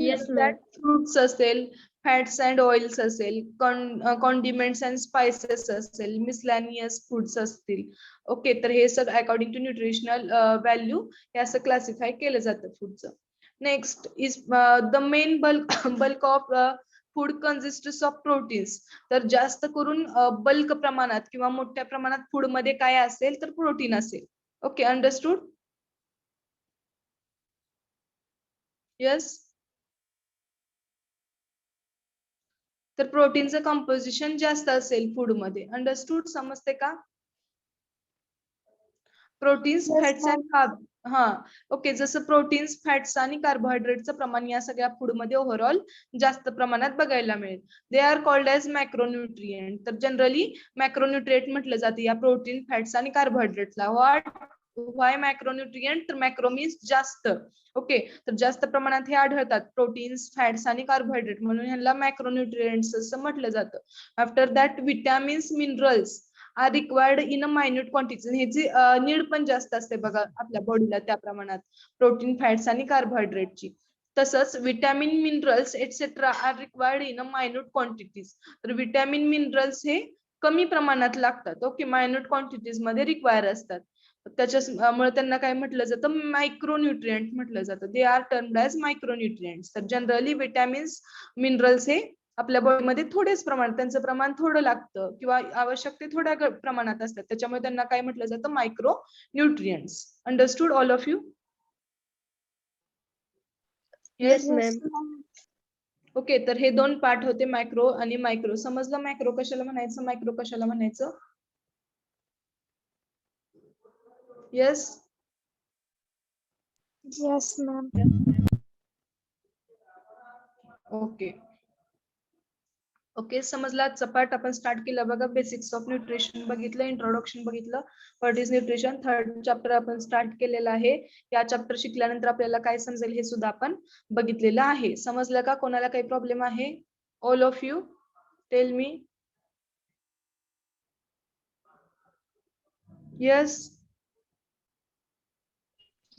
Yes, ma'am. Fruits असेल, फॅट्स अँड ऑइल्स असेल, कॉन्डिमेंट्स अँड स्पायसेस असेल, मिसलॅनियस फूड्स असतील. ओके, तर हे सगळं अकॉर्डिंग टू न्यूट्रिशनल व्हॅल्यू हे असं क्लासिफाय केलं जातं फूडचं. Next is the main bulk of food कन्सिस्ट्स of proteins. तर जास्त करून बल्क प्रमाणात किंवा मोठ्या प्रमाणात फूड मध्ये काय असेल तर प्रोटीन असेल. Okay, understood? यस. तर प्रोटीनचं कंपोजिशन जास्त असेल फूड मध्ये. अंडरस्टूड? समजते का? Proteins, Yes, fats and ma'am. कार्ब. हा, ओके, जसं प्रोटीन्स, फॅट्स आणि कार्बोहायड्रेटचं प्रमाण या सगळ्या फूड मध्ये ओव्हरऑल जास्त प्रमाणात बघायला मिळेल. They are called as macronutrient. तर जनरली मॅक्रोन्यूट्रिएंट म्हटलं जातं या प्रोटीन, फॅट्स आणि कार्बोहायड्रेटला. Why macronutrient? तर मॅक्रो मीन्स जास्त. ओके, तर जास्त प्रमाणात हे आढळतात प्रोटीन्स, फॅट्स आणि कार्बोहायड्रेट, म्हणून ह्याला मॅक्रोन्यूट्रिएंट्स असं म्हटलं जातं. After that vitamins, minerals are required in a minute quantity. ह्याची नीड पण जास्त असते बघा आपल्या बॉडीला त्या प्रमाणात, प्रोटीन, फॅट्स आणि कार्बोहायड्रेटची. तसंच vitamin, minerals etcetera are required in a minute quantities. तर विटॅमिन, मिनरल्स हे कमी प्रमाणात लागतात. ओके, मायन्यूट क्वांटिटीज मध्ये रिक्वायर असतात. त्याच्यामुळे त्यांना काय म्हटलं जातं, मायक्रोन्यूट्रिएंट म्हटलं जातं. They are termed as micronutrients. तर जनरली विटॅमिन्स, मिनरल्स हे आपल्या बॉडीमध्ये थोडेच प्रमाण, त्यांचं प्रमाण थोडं लागतं किंवा आवश्यक ते थोड्या प्रमाणात असतात. त्याच्यामुळे त्यांना काय म्हटलं जातं, micro nutrients. Understood all of you? Yes, yes. Yes, ma'am. ma'am. Okay, तर हे दोन पार्ट होते, मॅक्रो आणि मायक्रो. समजलं मॅक्रो कशाला म्हणायचं, मायक्रो कशाला म्हणायचं? Yes. Yes, ma'am. Okay. Okay, समजला. आजचा पार्ट आपण स्टार्ट केला बघा. बेसिक्स ऑफ न्यूट्रिशन बघितलं, इंट्रोडक्शन बघितलं, what is nutrition. Third chapter आपण स्टार्ट केलेला आहे. या चॅप्टर शिकल्यानंतर आपल्याला काय समजेल हे सुद्धा आपण बघितलेलं आहे. समजलं का? कोणाला काही प्रॉब्लेम आहे? All of you tell me. Yes.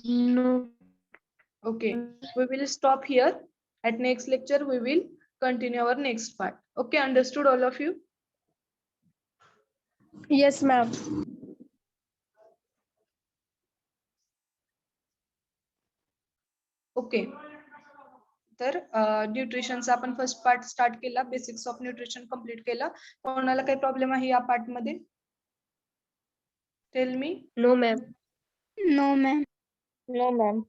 No. Okay, we will stop here. At next lecture, we will continue our next part. Okay, understood all of you? Yes, ma'am. Okay. तर न्यूट्रिशनचा आपण फर्स्ट पार्ट स्टार्ट केला, basics of nutrition complete केला. कोणाला काही problem आहे या part मध्ये? Tell me. No, ma'am. No, ma'am. No, ma'am.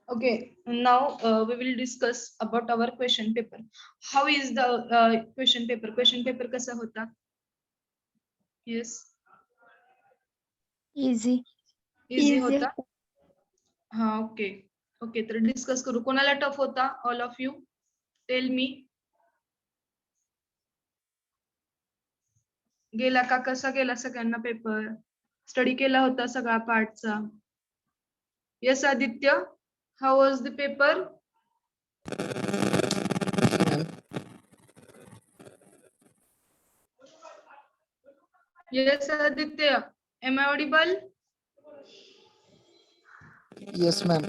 Okay, now we will discuss about our question paper. How is the question paper? Question paper कसा होता? Yes, Easy. easy होता. हा, ओके ओके. तर discuss करू. कोणाला tough होता? All of you tell me. गेला का? कसा गेला सगळ्यांना पेपर? स्टडी केला होता सगळा पार्टचा? Yes Aditya, how was the paper? Yes, Aditya. Am I audible? Yes, ma'am.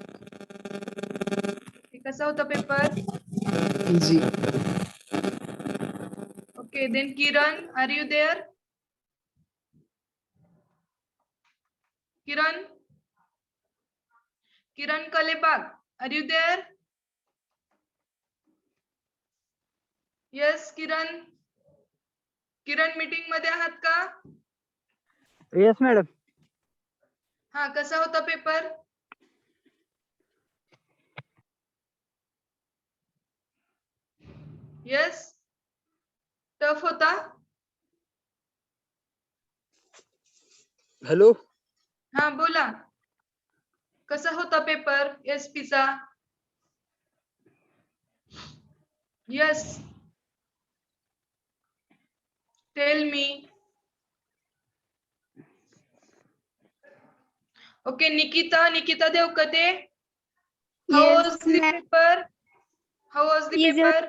कसा होता paper? Easy. Okay, then Kiran, are you there? Kiran? Kiran Kalebag, are you there? Yes, Kiran. Kiran meeting मध्ये आहात का? Yes, madam. हा, कसा होता paper? Yes, tough होता? Hello. हा, बोला. कसा होता पेपर एसपी चा? Yes, tell me. Okay, Nikita Devkate, how Yes, was the ma'am. Paper? How was the Easy. Paper?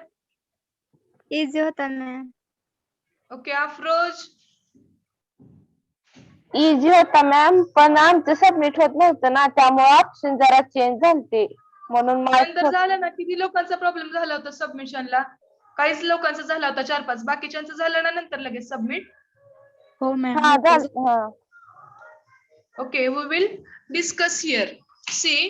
Easy होता, ma'am. ओके, अफरोज. इझी होता मॅम, पण आमचं सबमिट होत नव्हतं ना, त्यामुळे ऑप्शन जरा चेंज झालते म्हणून नंतर झालं ना? किती लोकांचा प्रॉब्लेम झाला होता सबमिशनला? काहीच लोकांचा झाला होता, 4-5. बाकीच्यांचं झालं ना नंतर लगेच सबमिट? हो, ma'am. हा झालं. Okay, we will discuss here. See,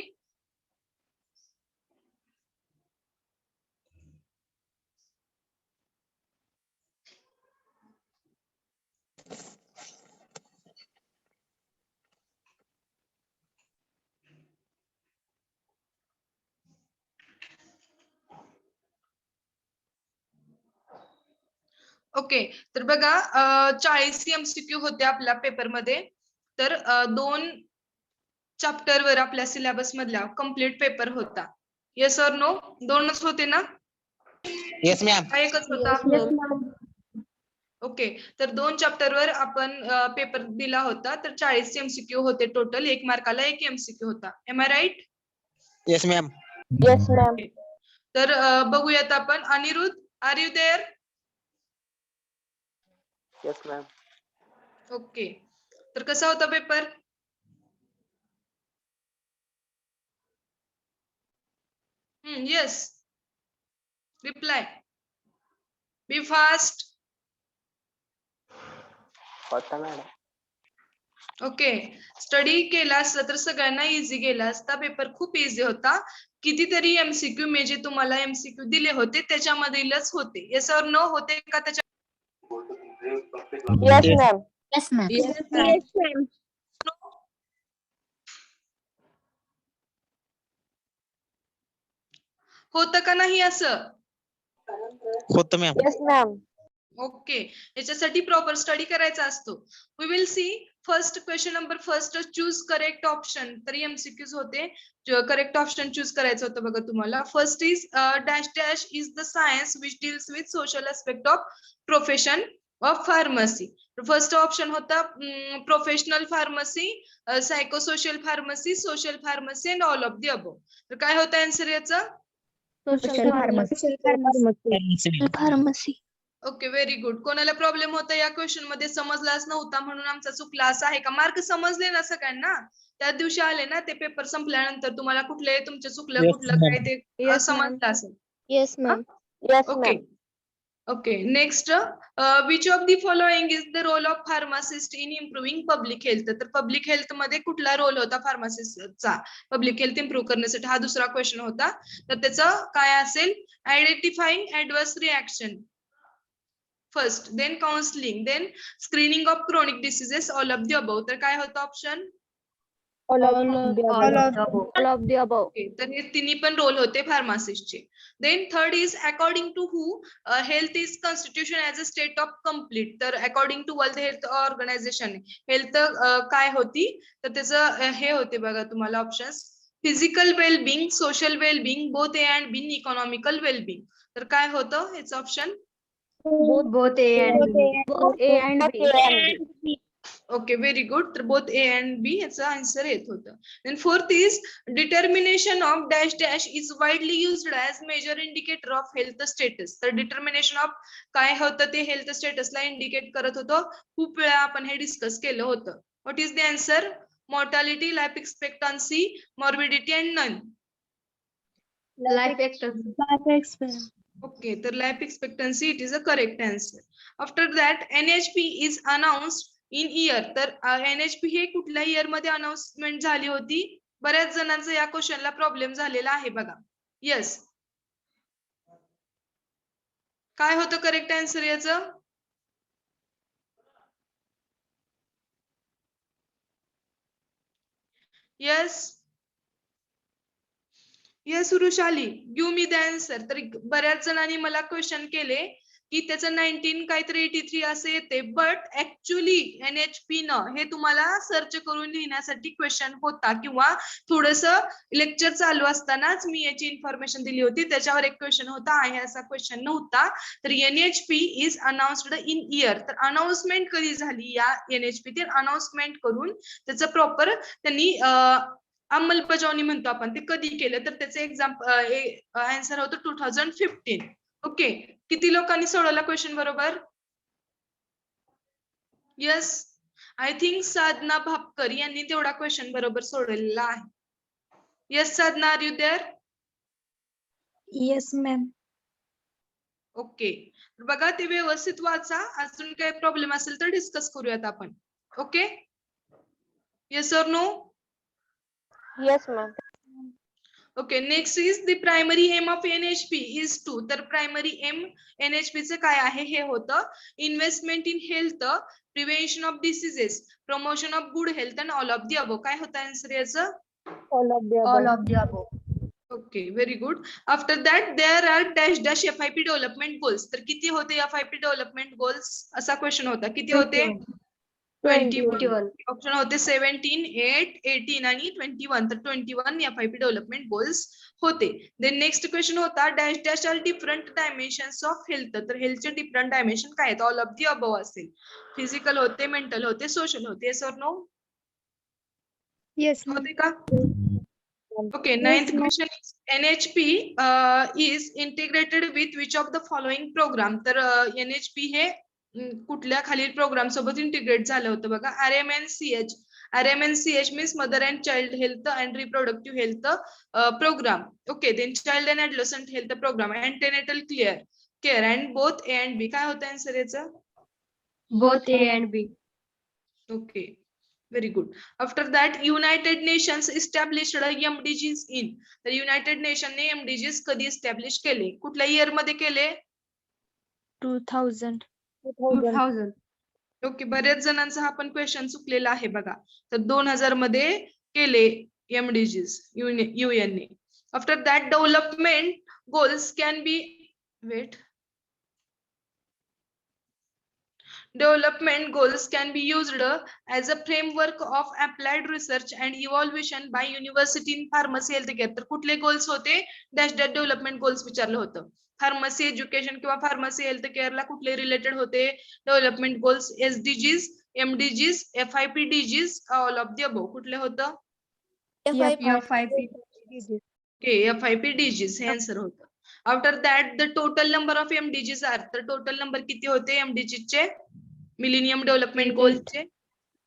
okay. तर बघा, 40 MCQ होते आपल्या पेपर मध्ये. तर 2 चॅप्टर वर आपल्या सिलेबस मधला कंप्लीट पेपर होता. Yes or no? 2च होते ना? Yes, ma'am. का एकच होता? ओके, तर 2 चॅप्टर वर आपण पेपर दिला होता. तर 40 MCQ होते टोटल. 1 मार्काला 1 MCQ होता. Am I right? Yes, ma'am. Yes ma'am. तर बघूयात आपण. Aniruddh, are you there? Yes, ma'am. Okay, तर कसा होता पेपर? Yes, reply. Be fast. होता मॅडम. ओके, स्टडी केला असता तर सगळ्यांना इझी गेला असता. पेपर खूप इझी होता. कितीतरी MCQ मी जे तुम्हाला MCQ दिले होते त्याच्यामधीलच होते. Yes or no? होते का त्याच्या? Yes ma'am. Yes, ma'am. Yes ma'am. होतं का नाही असं? होतं मॅम. Yes ma'am. ओके, याच्यासाठी प्रॉपर स्टडी करायचा असतो. We will see first question number first, choose correct option. तर MCQs होते. करेक्ट ऑप्शन चूज करायचं होतं बघा तुम्हाला. First is dash dash is the science which deals with social aspect of profession of pharmacy. First option होता professional pharmacy, psychosocial pharmacy, social pharmacy and all of the above. तर काय होतं answer याचं? Social pharmacy. Pharmacy. Okay, very good. कोणाला problem होता या question मध्ये, समजलाच नव्हता म्हणून आमचा चुकला असं आहे का? मार्क समजले ना सगळ्यांना? त्या दिवशी आले ना ते पेपर संपल्यानंतर, तुम्हाला कुठले तुमचं चुकलं Yes, कुठलं काय ma'am. ते Yes, ma'am. समजलं असेल. Yes, ma'am. Yes okay ma'am. Okay. Next, which of the following is the role of pharmacist in improving public health? तर पब्लिक हेल्थ मध्ये कुठला रोल होता फार्मासिस्टचा पब्लिक हेल्थ इम्प्रूव्ह करण्यासाठी? हा दुसरा क्वेश्चन होता. तर त्याचं काय असेल? Identifying adverse reaction first, then counselling, then screening of chronic diseases, all of the above. तर काय होतं option? All of the above. Okay, तर हे तिन्ही पण रोल होते फार्मासिस्टचे. Then third is according to हू health is constitution as a state of complete? तर according to world health organisation health काय होती? तर त्याचं हे होते बघा तुम्हाला options: physical wellbeing, social wellbeing, both A and B, economical wellbeing. तर काय होतं याचं option? Both A and B. Both A and B. Okay, very good. तर बोथ ए अँड बी याचा आन्सर येत होतं. Then fourth is determination of dash dash is widely used as major indicator of health status. तर determination of काय होतं ते health स्टेटसला indicate करत होतं. खूप वेळा आपण हे डिस्कस केलं होतं. What is the answer? Mortality, life expectancy, morbidity and none. Life expectancy. Okay, the life expectancy, it is a correct answer. After that, NHP is announced in year. तर NHP हे कुठल्या इयर मध्ये announcement झाली होती? बऱ्याच जणांचा या क्वेश्चनला problem झालेला आहे बघा. येस, काय होतं करेक्ट आन्सर याचं? Yes yes Vrushali, give me the answer. तर बऱ्याच जणांनी मला क्वेश्चन केले की त्याचं 19 काहीतरी 83 असे येते, बट ऍक्च्युअली NHP न हे तुम्हाला सर्च करून लिहिण्यासाठी क्वेश्चन होता, किंवा थोडस लेक्चर चालू असतानाच मी याची इन्फॉर्मेशन दिली होती, त्याच्यावर एक क्वेश्चन होता, आहे असा क्वेश्चन नव्हता. तर NHP is announced in year. तर अनाउन्समेंट कधी झाली या NHP? ते अनाउन्समेंट करून त्याचं प्रॉपर त्यांनी अंमलबजावणी म्हणतो आपण, ते कधी केलं? तर त्याचे एक्झाम्पल आन्सर होतं 2015. ओके, किती लोकांनी सोडवला क्वेश्चन बरोबर? Yes, I think Sadhana Bhapkar यांनी तेवढा क्वेश्चन बरोबर सोडवलेला आहे. Yes Sadhana, are you there? Yes, ma'am. Okay, बघा ते व्यवस्थित वाचा. अजून काही प्रॉब्लेम असेल तर डिस्कस करूयात आपण. Okay, yes or no? Yes ma'am. Okay, next is the primary aim of NHP is to. तर प्रायमरी एम NHP चे काय आहे? हे होतं investment in health, prevention of diseases, promotion of good health and all of the above. काय होतं answer याचं? All of the All of the above. Okay, very good. After that there are dash dash FIP development goals. तर किती होते FIP development goals असा question होता. किती होते? 21. ऑप्शन होते 17, 8, 18 आणि 21. तर 21 FIP डेव्हलपमेंट गोल्स होते. देन नेक्स्ट क्वेश्चन होता dash dash are different dimensions of health. तर हेल्थचे डिफरंट डायमेन्शन काय आहेत? ऑल ऑफ दी अबव असेल. फिजिकल होते, मेंटल होते, सोशल होते. Yes or no? Yes, ma'am. होते का? Okay, ninth question, NHP is integrated with which of the following programme. तर NHP हे कुठल्या खालील प्रोग्राम सोबत इंटिग्रेट झालं होतं बघा? RMNCH. RMNCH means mother and child health and reproductive health programme. Okay, then child and adolescent health programme, antenatal care and both A and B. काय होतं आन्सर याचं? Both A and B. Okay, very good. After that United nations established MDGs in. तर United नेशनने MDGs कधी establish केले? कुठल्या year मध्ये केले? 2000. 2000. Okay, बऱ्याच जणांचा हा पण क्वेश्चन चुकलेला आहे बघा. तर 2000 मध्ये केले MDGs UN ने. After that development goals can be Development goals can be used as a framework of applied research and evaluation by university in pharmacy healthcare. तर कुठले गोल्स होते? डॅश डॅश डेव्हलपमेंट गोल्स विचारलं होतं. Pharmacy education किंवा pharmacy health केअरला कुठले related होते development goals? SDGs, MDGs, FIP DGs, all of the above. कुठले होतं? FIP. ओके, FIP DGs हे आन्सर होतं. After that the total number of MDGs are, तर टोटल नंबर किती होते MDG चे, मिलेनियम डेव्हलपमेंट गोल्सचे?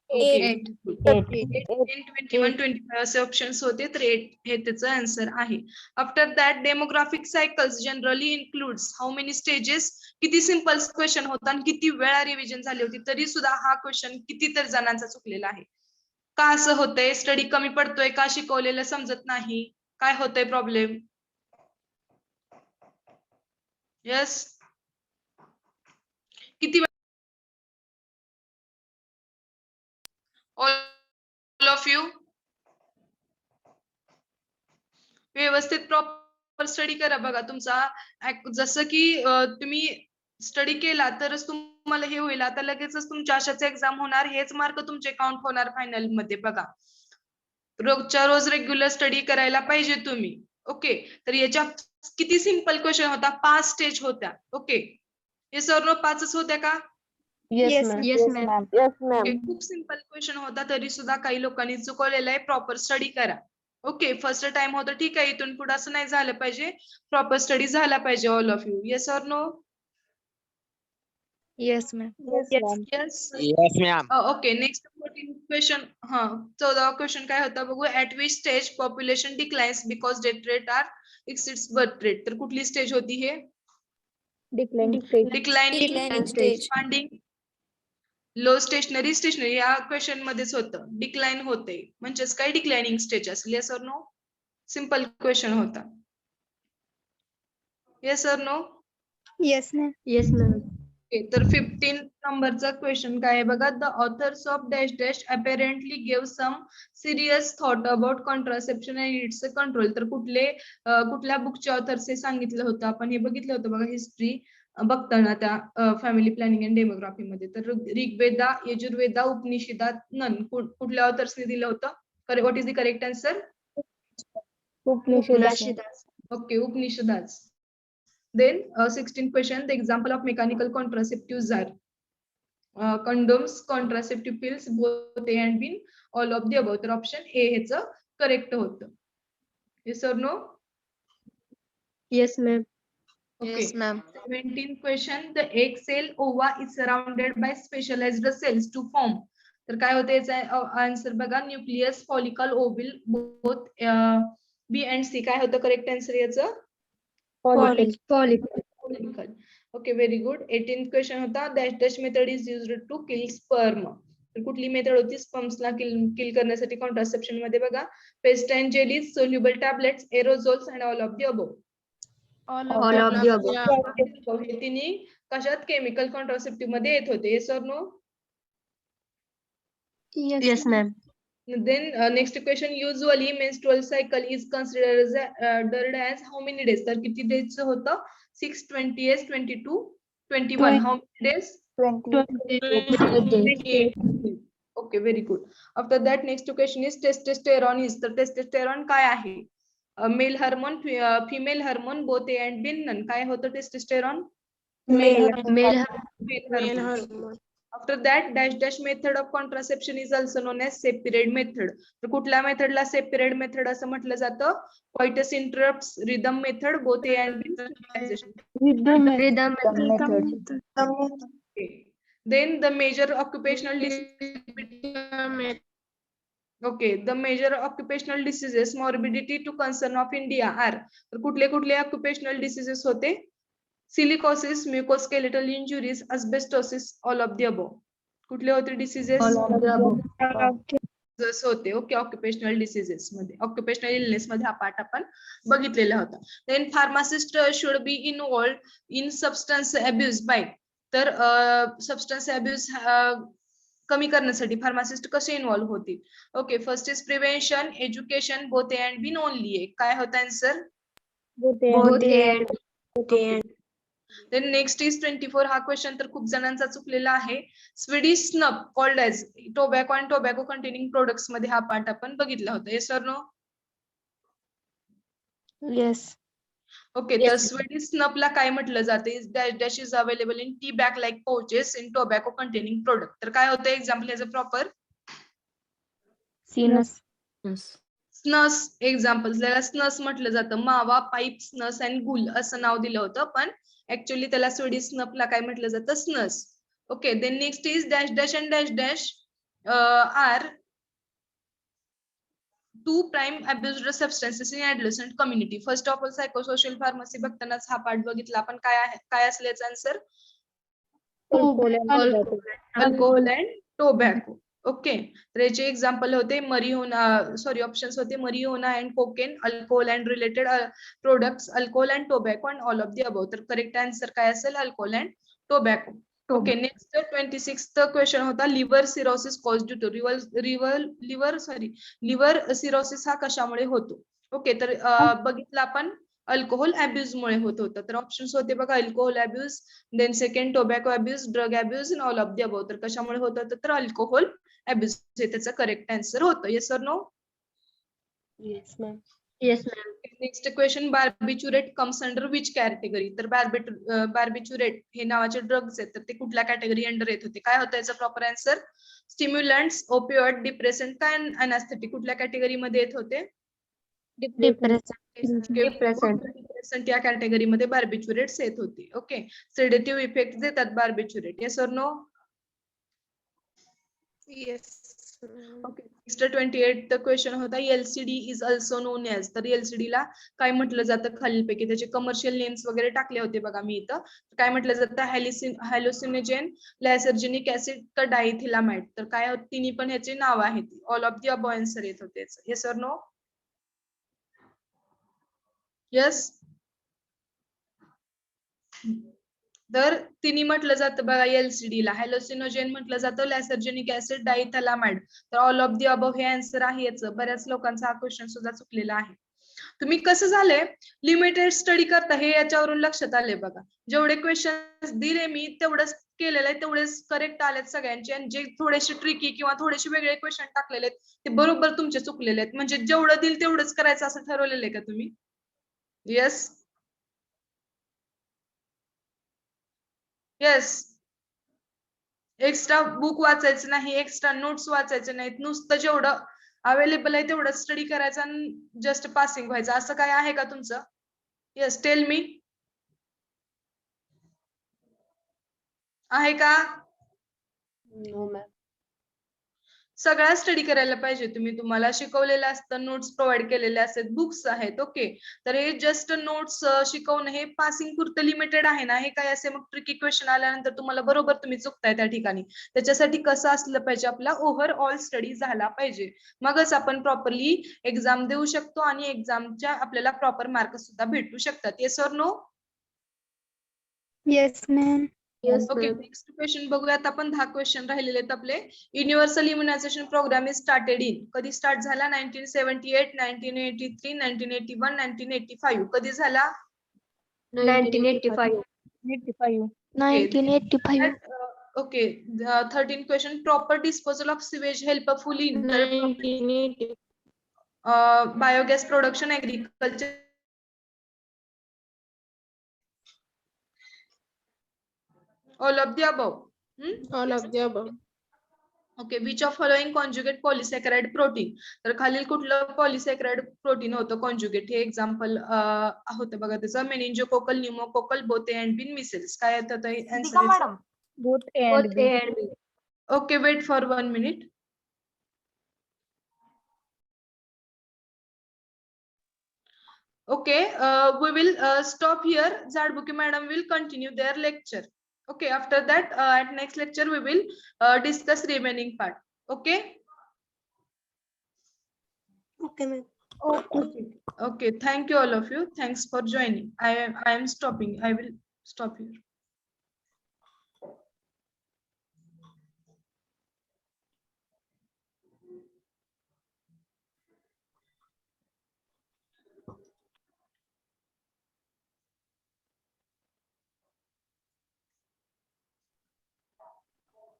ओके, 8. 21, 25 असे ऑप्शन्स होते, तर 8 हे त्याचं आन्सर आहे. After that demographic cycles generally includes how many stages, किती सिंपल क्वेश्चन होता आणि किती वेळा रिव्हिजन झाली होती, तरी सुद्धा हा क्वेश्चन कितीतरी जणांचा चुकलेला आहे. का असं होतंय? स्टडी कमी पडतोय का, शिकवलेलं समजत नाही, काय होतंय प्रॉब्लेम? यस, किती ऑल ऑफ यू व्यवस्थित प्रॉपर स्टडी करा. बघा तुमचा जसं की तुम्ही स्टडी केला तरच तुम्हाला हे होईल. आता लगेचच तुमच्या अशाच एक्झाम होणार, हेच मार्क तुमचे काउंट होणार फायनल मध्ये. बघा रोजच्या रोज रेग्युलर स्टडी करायला पाहिजे तुम्ही. ओके, तर याच्या किती सिंपल क्वेश्चन होता, 5 स्टेज होत्या. ओके, हे सर्व 5च होत्या का? Yes, ma'am. Yes, ma'am. Yes, ma'am. खूप सिंपल क्वेश्चन होता, तरी सुद्धा काही लोकांनी चुकवलेला आहे. प्रॉपर स्टडी करा. ओके, फर्स्ट टाइम होतं ठीक आहे, इथून पुढे असं नाही झालं पाहिजे, प्रॉपर स्टडी झाला पाहिजे all of you. Yes or no? Yes, ma'am. Yes. Yes, ma'am. Okay, next 14 question. 14वा क्वेश्चन काय होता बघू. At which stage population declines because death rate are exceeds birth rate. तर कुठली स्टेज होती हे? Declining stage. Expanding, low stationary, stationary या question मध्येच होतं. डिक्लाइन होते म्हणजेच काय, डिक्लाइनिंग स्टेज असेल. Yes or no? Simple question होता. Yes or no? Yes, ma'am. Yes, ma'am. तर 15 नंबरचा क्वेश्चन काय आहे बघा. The authors of dash dash apparently give some serious thought about contraception and its control. तर कुठल्या बुकचे ऑथर्स हे सांगितलं होतं, आपण हे बघितलं होतं बघा हिस्ट्री बघताना त्या फॅमिली प्लॅनिंग अँड डेमोग्राफी मध्ये. तर ऋग्वेदा, यजुर्वेदा, उपनिषदा, नन कुठल्या ऑथर्सने दिलं होतं? What is the correct answer? Okay, उपनिषदाच. Then 16 question, the example of mechanical contraceptives are condoms, contraceptive pills, both A and B, all of the above. तर ऑप्शन ए ह्याचं correct होतं. Yes or no? Yes, ma'am. Okay. Yes, ma'am. 17 question, the egg cell ova is surrounded by specialized cells to form. तर काय होतं याचा answer बघा. Nucleus, follicle, ovule, both B and C. काय होतं correct answer याचं? Follicle. Okay, very good. 18th question होता, dash dash method is used to kill sperm. तर कुठली मेथड होती स्पर्म्सला किल करण्यासाठी कॉन्ट्रासेप्शन मध्ये? बघा, पेस्टाइन jellies, soluble tablets, aerosols and all of the above. All of the above. हे तिन्ही कशात केमिकल कॉन्ट्रासेप्टिव्ह मध्ये येत होते. Yes or no? Yes, ma'am. Then next question, usually menstrual cycle is considered as how many days? तर किती days होतं? 6, 20 days, 22, 21. How many days? 28. Okay, very good. After that, next question is testosterone is. तर testosterone काय आहे? Male hormone, female hormone, both A and B, none. काय होतं testosterone? Male. Hormone. After that, dash dash method of contraception is also known as separate method. तर कुठल्या मेथडला separate method असं म्हटलं जातं? Coitus interrupts, rhythm method, both A and B. Rhythm method. Okay. Then the major occupational diseases. Okay, the major occupational diseases morbidity to concern of India are. तर कुठले occupational diseases होते? Silicosis, musculoskeletal injuries, asbestosis, all of the above. कुठले होते diseases? जसं होते. Okay, occupational diseases मध्ये, occupational illness मध्ये हा पार्ट आपण बघितलेला होता. Then pharmacist should be involved in substance abuse by. तर सबस्टन्स अब्यूज कमी करण्यासाठी फार्मासिस्ट कसे इन्व्हॉल्व होतील? Okay, first is prevention, education, both A and B, only A. काय होता answer? Both A and Then next is 24. हा question तर खूप जणांचा चुकलेला आहे. Swedish snuff called as tobacco and tobacco containing products मध्ये हा पार्ट आपण बघितला होता. Yes or no? Yes. Okay, तर स्वीडिश स्नफला काय म्हटलं जाते? Dash dash is available in tea bag like pouches in tobacco containing product. तर काय होतं एक्झाम्पल याचं प्रॉपर? Sinus. स्नस एक्झाम्पल, त्याला स्नस म्हटलं जातं. मावा, पाईप, स्नस अँड गुल असं नाव दिलं होतं, पण ऍक्च्युअली त्याला स्वीडिश स्नफला काय म्हटलं जातं, snus. Okay, then next is dash dash and dash dash are two prime abused substances in adolescent community. First of all psychosocial pharmacy बघतानाच हा पार्ट बघितला आपण. काय आहे, काय असेल याचा answer? Alcohol and tobacco. Okay, तर याचे एक्झाम्पल होते मरिहोना, सॉरी ऑप्शन्स होते marijuana and cocaine, alcohol and related products, alcohol and tobacco and all of the above. तर करेक्ट आन्सर काय असेल? Alcohol and tobacco. Okay, next 26th question होता liver cirrhosis cause due to liver cirrhosis हा कशामुळे होतो? Okay, तर बघितलं आपण अल्कोहोल अब्यूज मुळे होत होतं. तर ऑप्शन्स होते बघा, alcohol abuse, then second tobacco abuse, drug abuse and all of the above. तर कशामुळे होत होतं? तर अल्कोहोल अब्यूज हे त्याचं करेक्ट आन्सर होतं. Yes or no? Yes, ma'am. Yes, ma'am. Next question, barbiturate comes under which category? तर barbiturate हे नावाचे ड्रग्स आहेत, तर ते कुठल्या कॅटेगरी अंडर येत होते? काय होतं याचं प्रॉपर आन्सर? स्टिम्युलंट्स, ओपिओइड, डिप्रेसंट काय अनॅस्थेटिक कुठल्या कॅटेगरी मध्ये येत होते? डिप्रेसंट या कॅटेगरी मध्ये बार्बिच्युरेट्स येत होते. ओके, सेडेटिव्ह इफेक्ट देतात barbiturate. Yes or no? Yes. Okay, next 28th question होता LCD is also known as. तर एलसीडी ला काय म्हटलं जातं खालीलपैकी? त्याचे कमर्शियल नेम्स वगैरे टाकले होते बघा मी इथं. काय म्हटलं जातं? हॅलोसिनोजेन, लायसर्जेनिक ऍसिड का डायथिलामाइड. तर काय तिन्ही पण ह्याचे नाव आहेत. All of the above answer येत होते. Yes or no? यस. तर तिन्ही म्हटलं जातं बघा एलसीडी ला. हॅलोसिनोजेन म्हटलं जातं, लायसर्जेनिक ऍसिड, डायथिलामाइड. तर ऑल ऑफ द अबव हे आन्सर आहे याचं. बऱ्याच लोकांचा हा क्वेश्चन सुद्धा चुकलेला आहे. तुम्ही कसं झालंय लिमिटेड स्टडी करता हे याच्यावरून लक्षात आले बघा. जेवढे क्वेश्चन दिले मी तेवढंच केलेलं आहे, तेवढेच करेक्ट आलेत सगळ्यांचे. आणि जे थोडेसे ट्रिकी किंवा थोडेसे वेगळे क्वेश्चन टाकलेले आहेत ते बरोबर तुमचे चुकलेले आहेत. म्हणजे जेवढं दिल तेवढंच करायचं असं ठरवलेलं आहे का तुम्ही? येस. येस. एक्स्ट्रा बुक वाचायचं नाही, एक्स्ट्रा नोट्स वाचायचे नाहीत, नुसतं जेवढं अवेलेबल आहे तेवढं स्टडी करायचं आणि जस्ट पासिंग व्हायचं. असं काय आहे का तुमचं? Yes, tell me. आहे का? No, ma'am. सगळा स्टडी करायला पाहिजे तुम्ही. तुम्हाला शिकवलेलं असतं, नोट्स प्रोव्हाइड केलेले असतात, बुक्स आहेत. ओके, तर हे जस्ट नोट्स शिकवणं हे पासिंग पुरतं लिमिटेड आहे ना. हे काय असे मग ट्रिकी क्वेश्चन आल्यानंतर तुम्हाला बरोबर तुम्ही चुकताय त्या ठिकाणी. त्याच्यासाठी कसं असलं पाहिजे? आपला ओव्हरऑल स्टडी झाला पाहिजे, मगच आपण प्रॉपरली एक्झाम देऊ शकतो आणि एक्झामच्या आपल्याला प्रॉपर मार्क सुद्धा भेटू शकतात. Yes or no? Yes, ma'am. Yes, okay, ma'am. Next question बघूयात आपण. 10 क्वेश्चन राहिलेले आहेत आपले. Universal immunisation programme is started in. कधी स्टार्ट झाला? 1978, 1983, 1981, 1985. कधी झाला? 1985. 1985. Okay, 13 question, proper disposal of sewage helpful in. तर 1980. Biogas production, agriculture, all of the above. All of the above. Okay, which of following conjugate polysaccharide protein. तर खालील कुठलं पॉलिसॅकराइड protein होतं conjugate? हे एक्झाम्पल होतं बघा त्याचं. Meningococcal, pneumococcal, both A and B, measles. काय येतं आन्सर? Both A and B. Okay, wait for 1 minute. Okay, we will stop here. Zadbuki madam will continue their lecture. Okay, after that at next lecture we will discuss remaining part. Okay. Okay, ma'am. Okay, thank you all of you. Thanks for joining. I am stopping. I will stop here.